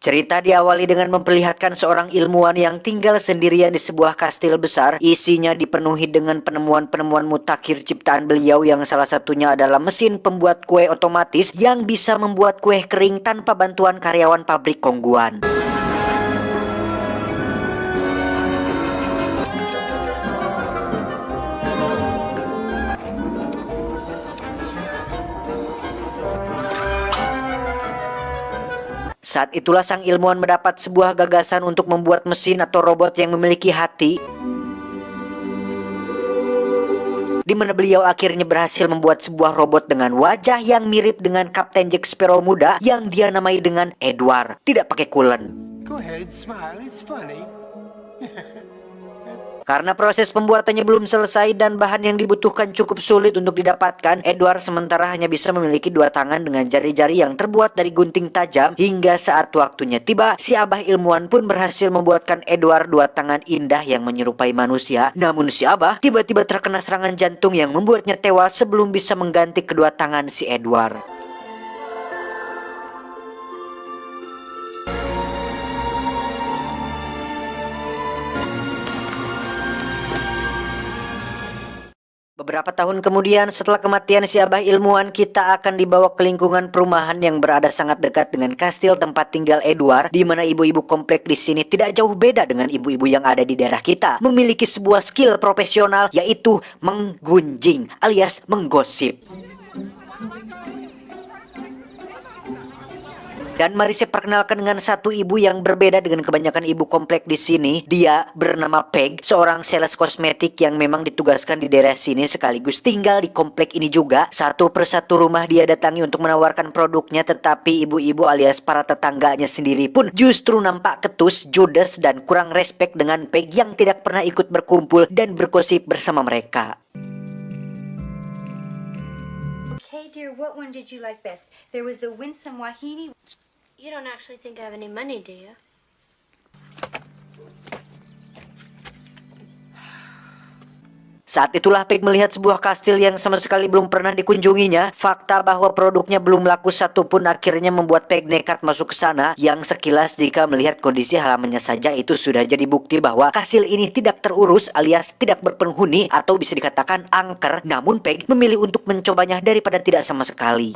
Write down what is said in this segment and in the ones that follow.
Cerita diawali dengan memperlihatkan seorang ilmuwan yang tinggal sendirian di sebuah kastil besar. Isinya dipenuhi dengan penemuan-penemuan mutakhir ciptaan beliau, yang salah satunya adalah mesin pembuat kue otomatis yang bisa membuat kue kering tanpa bantuan karyawan pabrik kongguan. Saat itulah sang ilmuwan mendapat sebuah gagasan untuk membuat mesin atau robot yang memiliki hati, di mana beliau akhirnya berhasil membuat sebuah robot dengan wajah yang mirip dengan Kapten Jack Sparrow muda yang dia namai dengan Edward, tidak pakai coolant. Go ahead, smile, it's funny. Karena proses pembuatannya belum selesai dan bahan yang dibutuhkan cukup sulit untuk didapatkan, Edward sementara hanya bisa memiliki dua tangan dengan jari-jari yang terbuat dari gunting tajam. Hingga saat waktunya tiba, si abah ilmuwan pun berhasil membuatkan Edward dua tangan indah yang menyerupai manusia. Namun si abah tiba-tiba terkena serangan jantung yang membuatnya tewas sebelum bisa mengganti kedua tangan si Edward. Beberapa tahun kemudian setelah kematian si abah ilmuwan, kita akan dibawa ke lingkungan perumahan yang berada sangat dekat dengan kastil tempat tinggal Edward, di mana ibu-ibu komplek di sini tidak jauh beda dengan ibu-ibu yang ada di daerah kita. Memiliki sebuah skill profesional, yaitu menggunjing alias menggosip. Dan mari saya perkenalkan dengan satu ibu yang berbeda dengan kebanyakan ibu komplek di sini. Dia bernama Peg, seorang sales kosmetik yang memang ditugaskan di daerah sini sekaligus tinggal di komplek ini juga. Satu persatu rumah dia datangi untuk menawarkan produknya, tetapi ibu-ibu alias para tetangganya sendiri pun justru nampak ketus, judes, dan kurang respek dengan Peg yang tidak pernah ikut berkumpul dan bergosip bersama mereka. Okay, dear, what one did you like best? There was the winsome Wahidi. You don't actually think I have any money, do you? Saat itulah Peg melihat sebuah kastil yang sama sekali belum pernah dikunjunginya. Fakta bahwa produknya belum laku satupun akhirnya membuat Peg nekat masuk ke sana, yang sekilas jika melihat kondisi halamannya saja itu sudah jadi bukti bahwa kastil ini tidak terurus alias tidak berpenghuni atau bisa dikatakan angker. Namun Peg memilih untuk mencobanya daripada tidak sama sekali.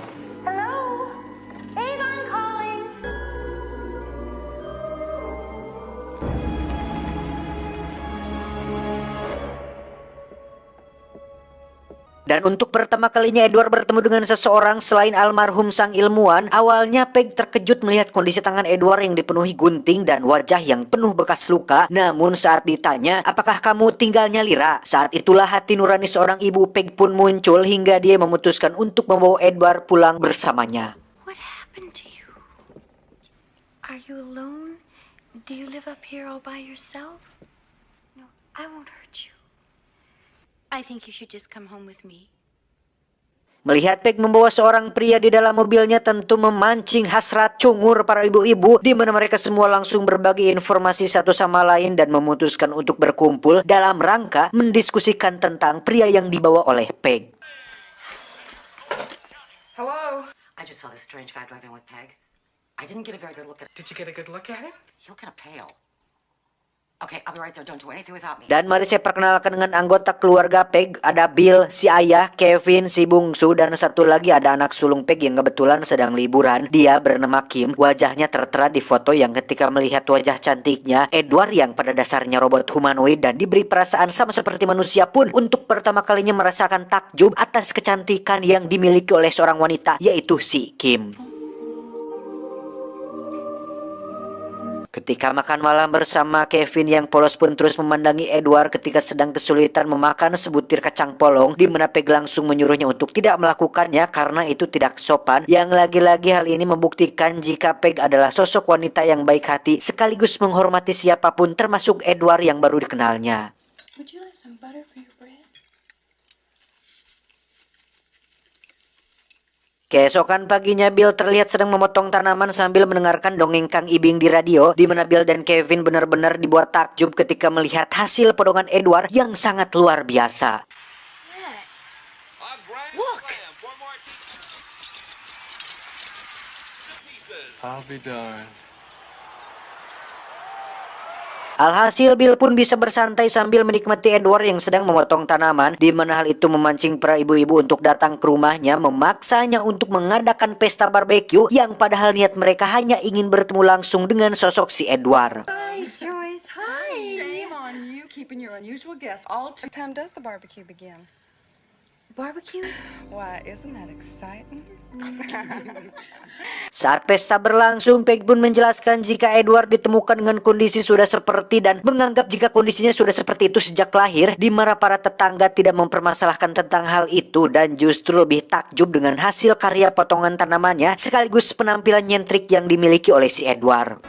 Dan untuk pertama kalinya Edward bertemu dengan seseorang selain almarhum sang ilmuwan. Awalnya Peg terkejut melihat kondisi tangan Edward yang dipenuhi gunting dan wajah yang penuh bekas luka. Namun saat ditanya, apakah kamu tinggalnya Lira? Saat itulah hati nurani seorang ibu Peg pun muncul hingga dia memutuskan untuk membawa Edward pulang bersamanya. What happened to you? Are you alone? Do you live up here all by yourself? No, I won't hurt you. I think you should just come home with me. Melihat Peg membawa seorang pria di dalam mobilnya tentu memancing hasrat cungur para ibu-ibu, di mana mereka semua langsung berbagi informasi satu sama lain dan memutuskan untuk berkumpul dalam rangka mendiskusikan tentang pria yang dibawa oleh Peg. Hello? I just saw this strange guy driving with Peg. I didn't get a very good look at it. Did you get a good look at it? He looked kind of pale. Okay, I'll be right there. Don't do anything without me. Dan mari saya perkenalkan dengan anggota keluarga Peg. Ada Bill, si ayah, Kevin, si bungsu, dan satu lagi ada anak sulung Peg yang kebetulan sedang liburan. Dia bernama Kim. Wajahnya tertera di foto yang ketika melihat wajah cantiknya Edward yang pada dasarnya robot humanoid dan diberi perasaan sama seperti manusia pun untuk pertama kalinya merasakan takjub atas kecantikan yang dimiliki oleh seorang wanita, yaitu si Kim. Ketika makan malam bersama, Kevin yang polos pun terus memandangi Edward ketika sedang kesulitan memakan sebutir kacang polong, di mana Peg langsung menyuruhnya untuk tidak melakukannya karena itu tidak sopan. Yang lagi-lagi hal ini membuktikan jika Peg adalah sosok wanita yang baik hati sekaligus menghormati siapapun termasuk Edward yang baru dikenalnya. Would you like some butter for your bread? Keesokan paginya Bill terlihat sedang memotong tanaman sambil mendengarkan dongeng Kang Ibing di radio, di mana Bill dan Kevin benar-benar dibuat takjub ketika melihat hasil podongan Edward yang sangat luar biasa. Look! I'll be darned. Alhasil Bill pun bisa bersantai sambil menikmati Edward yang sedang memotong tanaman, di mana hal itu memancing para ibu-ibu untuk datang ke rumahnya, memaksanya untuk mengadakan pesta barbeque yang padahal niat mereka hanya ingin bertemu langsung dengan sosok si Edward. Hi, Joyce. Hi. Shame on you keeping your unusual guest. All time does the barbecue begin? Barbecue? Why, isn't that exciting? Saat pesta berlangsung, Peg pun menjelaskan jika Edward ditemukan dengan kondisi sudah seperti dan menganggap jika kondisinya sudah seperti itu sejak lahir, di mana para tetangga tidak mempermasalahkan tentang hal itu dan justru lebih takjub dengan hasil karya potongan tanamannya sekaligus penampilan nyentrik yang dimiliki oleh si Edward.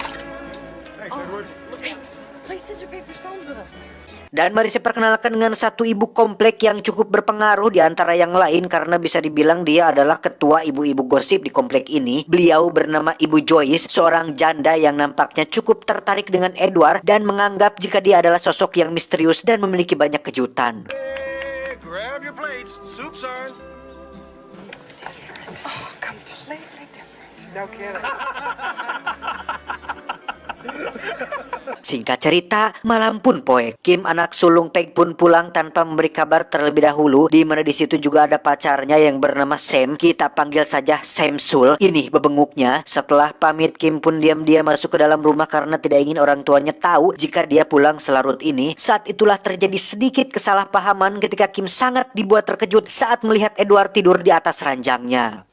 Play scissor, paper, stones with us. Dan mari saya perkenalkan dengan satu ibu komplek yang cukup berpengaruh di antara yang lain karena bisa dibilang dia adalah ketua ibu-ibu gosip di komplek ini. Beliau bernama Ibu Joyce, seorang janda yang nampaknya cukup tertarik dengan Edward dan menganggap jika dia adalah sosok yang misterius dan memiliki banyak kejutan. Hey, grab your plates. Soup served. Oh, completely different. No kidding. Singkat cerita, malam pun poek. Kim, anak sulung Peg, pun pulang tanpa memberi kabar terlebih dahulu, di mana di situ juga ada pacarnya yang bernama Sam. Kita panggil saja Sam Sul. Ini bebenguknya. Setelah pamit, Kim pun diam-diam masuk ke dalam rumah karena tidak ingin orang tuanya tahu jika dia pulang selarut ini. Saat itulah terjadi sedikit kesalahpahaman ketika Kim sangat dibuat terkejut saat melihat Edward tidur di atas ranjangnya.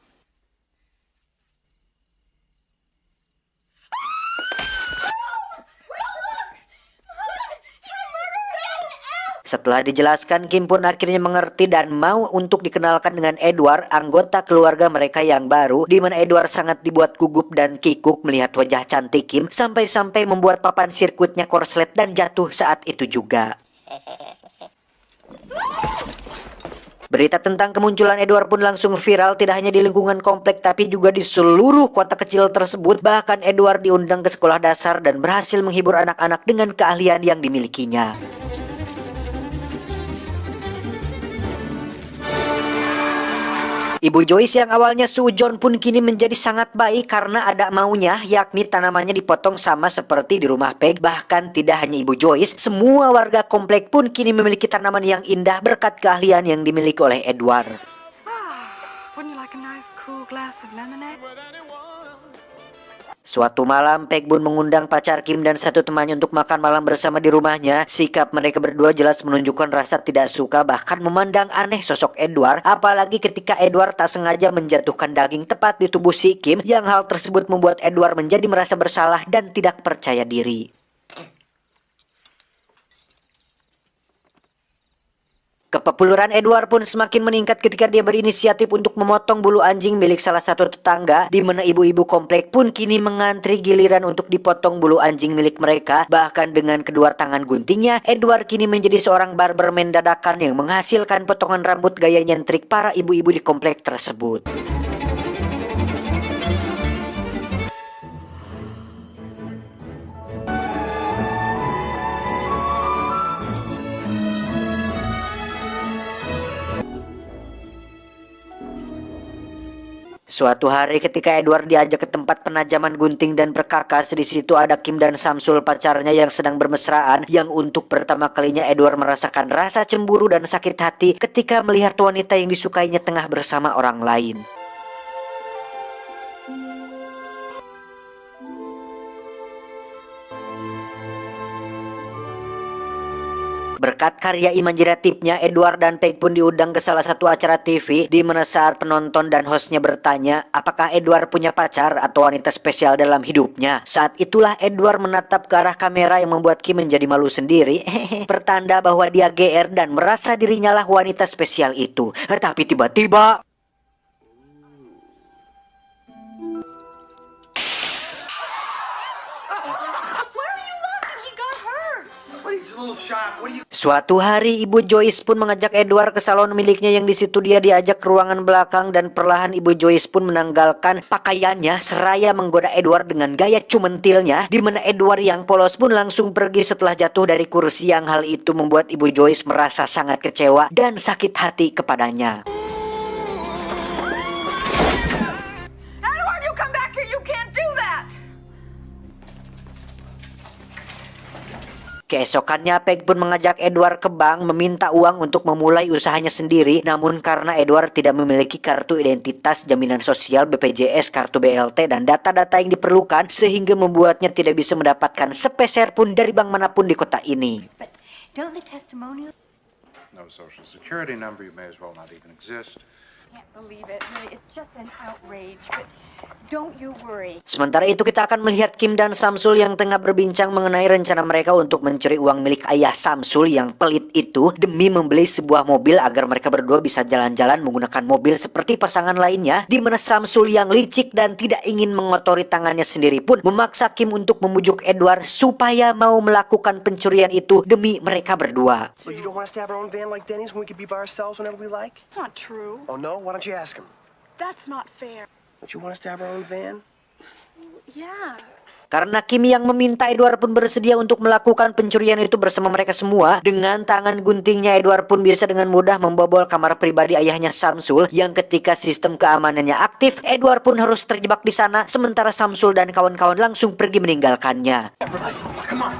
Setelah dijelaskan, Kim pun akhirnya mengerti dan mau untuk dikenalkan dengan Edward, anggota keluarga mereka yang baru, di mana Edward sangat dibuat gugup dan kikuk melihat wajah cantik Kim, sampai-sampai membuat papan sirkuitnya korslet dan jatuh saat itu juga. Berita tentang kemunculan Edward pun langsung viral tidak hanya di lingkungan komplek tapi juga di seluruh kota kecil tersebut. Bahkan Edward diundang ke sekolah dasar dan berhasil menghibur anak-anak dengan keahlian yang dimilikinya. Ibu Joyce yang awalnya sujon pun kini menjadi sangat baik karena ada maunya, yakni tanamannya dipotong sama seperti di rumah Peg. Bahkan tidak hanya Ibu Joyce, semua warga komplek pun kini memiliki tanaman yang indah berkat keahlian yang dimiliki oleh Edward. Wouldn't you like a nice cool glass of lemonade? Suatu malam, Peg pun mengundang pacar Kim dan satu temannya untuk makan malam bersama di rumahnya. Sikap mereka berdua jelas menunjukkan rasa tidak suka, bahkan memandang aneh sosok Edward. Apalagi ketika Edward tak sengaja menjatuhkan daging tepat di tubuh si Kim, yang hal tersebut membuat Edward menjadi merasa bersalah dan tidak percaya diri. Kepopuleran Edward pun semakin meningkat ketika dia berinisiatif untuk memotong bulu anjing milik salah satu tetangga, di mana ibu-ibu komplek pun kini mengantri giliran untuk dipotong bulu anjing milik mereka. Bahkan dengan kedua tangan guntingnya, Edward kini menjadi seorang barberman dadakan yang menghasilkan potongan rambut gaya nyentrik para ibu-ibu di komplek tersebut. Suatu hari ketika Edward diajak ke tempat penajaman gunting dan perkakas, di situ ada Kim dan Samsul pacarnya yang sedang bermesraan, yang untuk pertama kalinya Edward merasakan rasa cemburu dan sakit hati ketika melihat wanita yang disukainya tengah bersama orang lain. Berkat karya imajinatifnya, Edward dan Peg pun diundang ke salah satu acara TV, di mana saat penonton dan hostnya bertanya apakah Edward punya pacar atau wanita spesial dalam hidupnya. Saat itulah Edward menatap ke arah kamera yang membuat Kim menjadi malu sendiri, pertanda bahwa dia GR dan merasa dirinya lah wanita spesial itu. Tapi tiba-tiba suatu hari Ibu Joyce pun mengajak Edward ke salon miliknya, yang di situ dia diajak ke ruangan belakang dan perlahan Ibu Joyce pun menanggalkan pakaiannya seraya menggoda Edward dengan gaya cumentilnya, di mana Edward yang polos pun langsung pergi setelah jatuh dari kursi, yang hal itu membuat Ibu Joyce merasa sangat kecewa dan sakit hati kepadanya. Edward, you come back here! You can't do that! Keesokannya, Peg pun mengajak Edward ke bank meminta uang untuk memulai usahanya sendiri. Namun karena Edward tidak memiliki kartu identitas, jaminan sosial, BPJS, kartu BLT, dan data-data yang diperlukan, sehingga membuatnya tidak bisa mendapatkan sepeser pun dari bank manapun di kota ini. But don't the testimonials No social security number, you may as well not even exist. can't believe it. Really, it's just an outrage. But don't you worry. Sementara itu kita akan melihat Kim dan Samsul yang tengah berbincang mengenai rencana mereka untuk mencuri uang milik ayah Samsul yang pelit itu demi membeli sebuah mobil agar mereka berdua bisa jalan-jalan menggunakan mobil seperti pasangan lainnya, di mana Samsul yang licik dan tidak ingin mengotori tangannya sendiri pun memaksa Kim untuk memujuk Edward supaya mau melakukan pencurian itu demi mereka berdua. So you don't want us to have our own van like Denny's when we could be by ourselves whenever we like? It's not true. Oh no? Why don't you ask him? That's not fair. Don't you want us to have our own van? Yeah. Karena Kim yang meminta, Edward pun bersedia untuk melakukan pencurian itu bersama mereka semua. Dengan tangan guntingnya, Edward pun bisa dengan mudah membobol kamar pribadi ayahnya Samsul, yang ketika sistem keamanannya aktif, Edward pun harus terjebak di sana, sementara Samsul dan kawan-kawan langsung pergi meninggalkannya. Come on.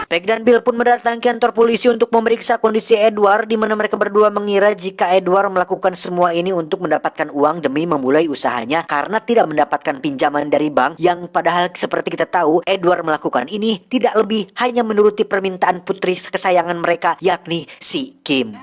Peg dan Bill pun mendatangi kantor polisi untuk memeriksa kondisi Edward, di mana mereka berdua mengira jika Edward melakukan semua ini untuk mendapatkan uang demi memulai usahanya karena tidak mendapatkan pinjaman dari bank, yang padahal seperti kita tahu Edward melakukan ini tidak lebih hanya menuruti permintaan putri kesayangan mereka, yakni si Kim.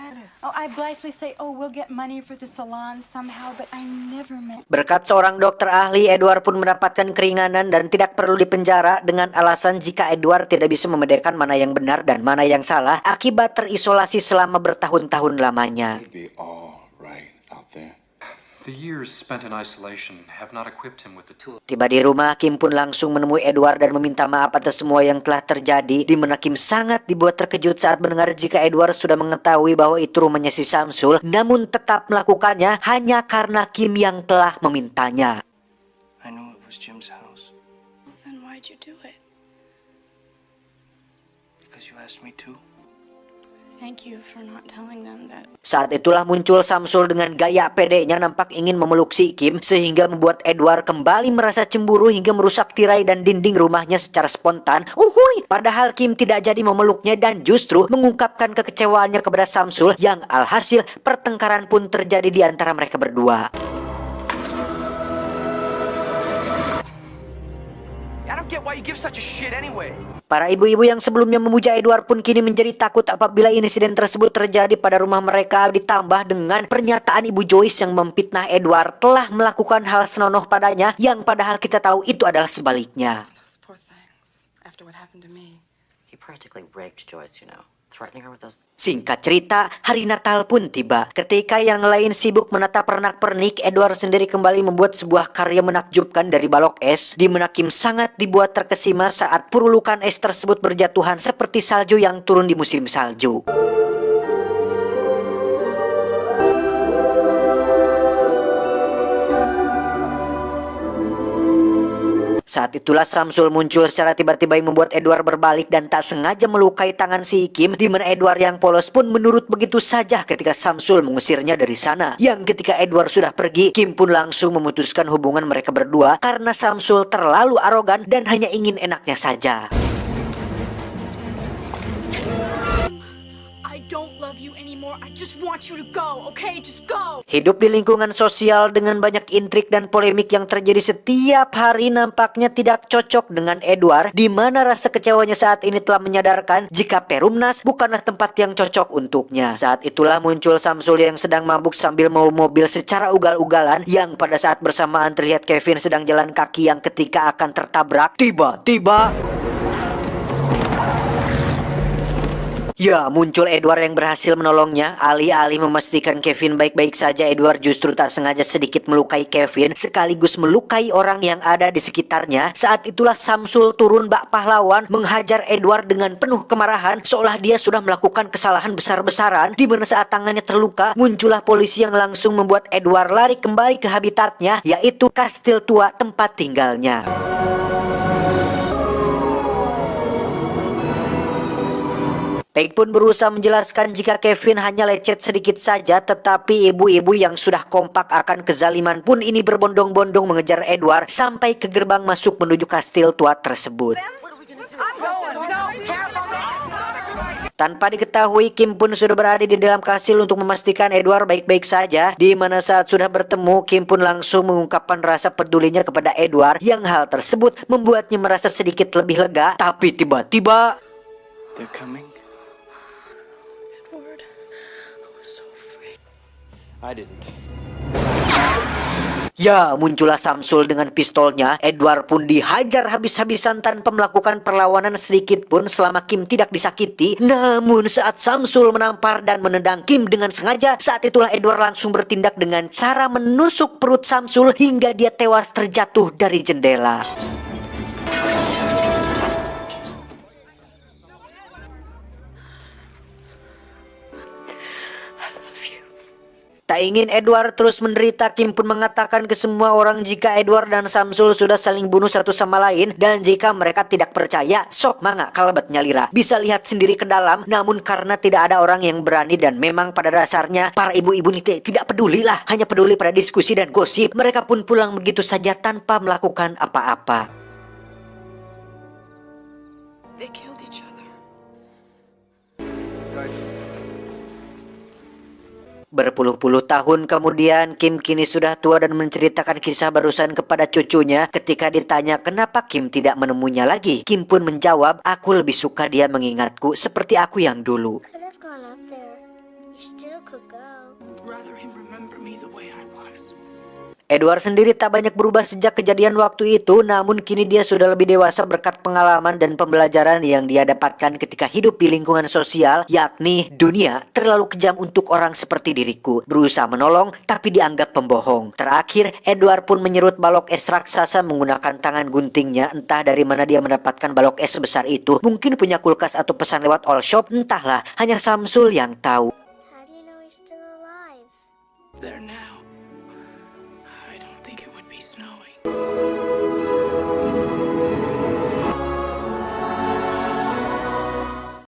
Oh, I blithely say, oh, we'll get money for the salon somehow, but I never meant. Berkat seorang dokter ahli, Edward pun mendapatkan keringanan dan tidak perlu dipenjara dengan alasan jika Edward tidak bisa membedakan mana yang benar dan mana yang salah akibat terisolasi selama bertahun-tahun lamanya. Be all right out there. The years spent in isolation have not equipped him with the tools. Tiba di rumah, Kim pun langsung menemui Edward dan meminta maaf atas semua yang telah terjadi, di mana Kim sangat dibuat terkejut saat mendengar jika Edward sudah mengetahui bahwa itu rumahnya si Samsul, namun tetap melakukannya hanya karena Kim yang telah memintanya. I knew it was Jim's house. Well, then why'd you do it? Because you asked me to. Thank you for not telling them that. Saat itulah muncul Samsul dengan gaya pedenya, nampak ingin memeluk si Kim, sehingga membuat Edward kembali merasa cemburu hingga merusak tirai dan dinding rumahnya secara spontan. Uhuy! Padahal Kim tidak jadi memeluknya dan justru mengungkapkan kekecewaannya kepada Samsul, yang alhasil pertengkaran pun terjadi di antara mereka berdua. I don't get why you give such a shit anyway. Para ibu-ibu yang sebelumnya memuja Edward pun kini menjadi takut apabila insiden tersebut terjadi pada rumah mereka, ditambah dengan pernyataan Ibu Joyce yang memfitnah Edward telah melakukan hal senonoh padanya, yang padahal kita tahu itu adalah sebaliknya. Those poor things. After what happened to me. He practically raped Joyce, you know, threatening her with those. Singkat cerita, hari Natal pun tiba. Ketika yang lain sibuk menata pernak-pernik, Edward sendiri kembali membuat sebuah karya menakjubkan dari balok es, di mana Kim sangat dibuat terkesima saat purulukan es tersebut berjatuhan seperti salju yang turun di musim salju. Saat itulah Samsul muncul secara tiba-tiba yang membuat Edward berbalik dan tak sengaja melukai tangan si Kim, di mana Edward yang polos pun menurut begitu saja ketika Samsul mengusirnya dari sana. Yang ketika Edward sudah pergi, Kim pun langsung memutuskan hubungan mereka berdua karena Samsul terlalu arogan dan hanya ingin enaknya saja. I don't love you anymore. I just want you to go, okay? Just go. Hidup di lingkungan sosial dengan banyak intrik dan polemik yang terjadi setiap hari nampaknya tidak cocok dengan Edward, di mana rasa kecewanya saat ini telah menyadarkan jika Perumnas bukanlah tempat yang cocok untuknya. Saat itulah muncul Samsul yang sedang mabuk sambil mau mobil secara ugal-ugalan, yang pada saat bersamaan terlihat Kevin sedang jalan kaki yang ketika akan tertabrak, tiba-tiba ya, muncul Edward yang berhasil menolongnya. Alih-alih memastikan Kevin baik-baik saja, Edward justru tak sengaja sedikit melukai Kevin, sekaligus melukai orang yang ada di sekitarnya. Saat itulah Samsul turun bak pahlawan, menghajar Edward dengan penuh kemarahan, seolah dia sudah melakukan kesalahan besar-besaran, di mana saat tangannya terluka, muncullah polisi yang langsung membuat Edward lari kembali ke habitatnya, yaitu kastil tua tempat tinggalnya. Peg pun berusaha menjelaskan jika Kevin hanya lecet sedikit saja, tetapi ibu-ibu yang sudah kompak akan kezaliman pun ini berbondong-bondong mengejar Edward sampai ke gerbang masuk menuju kastil tua tersebut. Tanpa diketahui, Kim pun sudah berada di dalam kastil untuk memastikan Edward baik-baik saja. Di mana saat sudah bertemu, Kim pun langsung mengungkapkan rasa pedulinya kepada Edward, yang hal tersebut membuatnya merasa sedikit lebih lega. Tapi tiba-tiba They're coming. Edward, I was so afraid. I didn't. ya, muncullah Samsul dengan pistolnya. Edward pun dihajar habis-habisan tanpa melakukan perlawanan sedikit pun selama Kim tidak disakiti. Namun saat Samsul menampar dan menendang Kim dengan sengaja, saat itulah Edward langsung bertindak dengan cara menusuk perut Samsul hingga dia tewas terjatuh dari jendela. Tak ingin Edward terus menderita, Kim pun mengatakan ke semua orang jika Edward dan Samsul sudah saling bunuh satu sama lain, dan jika mereka tidak percaya, sok mangga kalabat nyalira bisa lihat sendiri ke dalam. Namun karena tidak ada orang yang berani, dan memang pada dasarnya para ibu-ibu ini tidak peduli lah, hanya peduli pada diskusi dan gosip, mereka pun pulang begitu saja tanpa melakukan apa-apa. They killed each other. Berpuluh-puluh tahun kemudian, Kim kini sudah tua dan menceritakan kisah barusan kepada cucunya. Ketika ditanya kenapa Kim tidak menemuinya lagi, Kim pun menjawab, aku lebih suka dia mengingatku seperti aku yang dulu. Could have gone up there. You still could go. Rather him remember me the way I was. Edward sendiri tak banyak berubah sejak kejadian waktu itu, namun kini dia sudah lebih dewasa berkat pengalaman dan pembelajaran yang dia dapatkan ketika hidup di lingkungan sosial, yakni dunia terlalu kejam untuk orang seperti diriku, berusaha menolong tapi dianggap pembohong. Terakhir, Edward pun menyerut balok es raksasa menggunakan tangan guntingnya. Entah dari mana dia mendapatkan balok es sebesar itu, mungkin punya kulkas atau pesan lewat all shop, entahlah, hanya Samsul yang tahu. How do you know he's still alive? There now.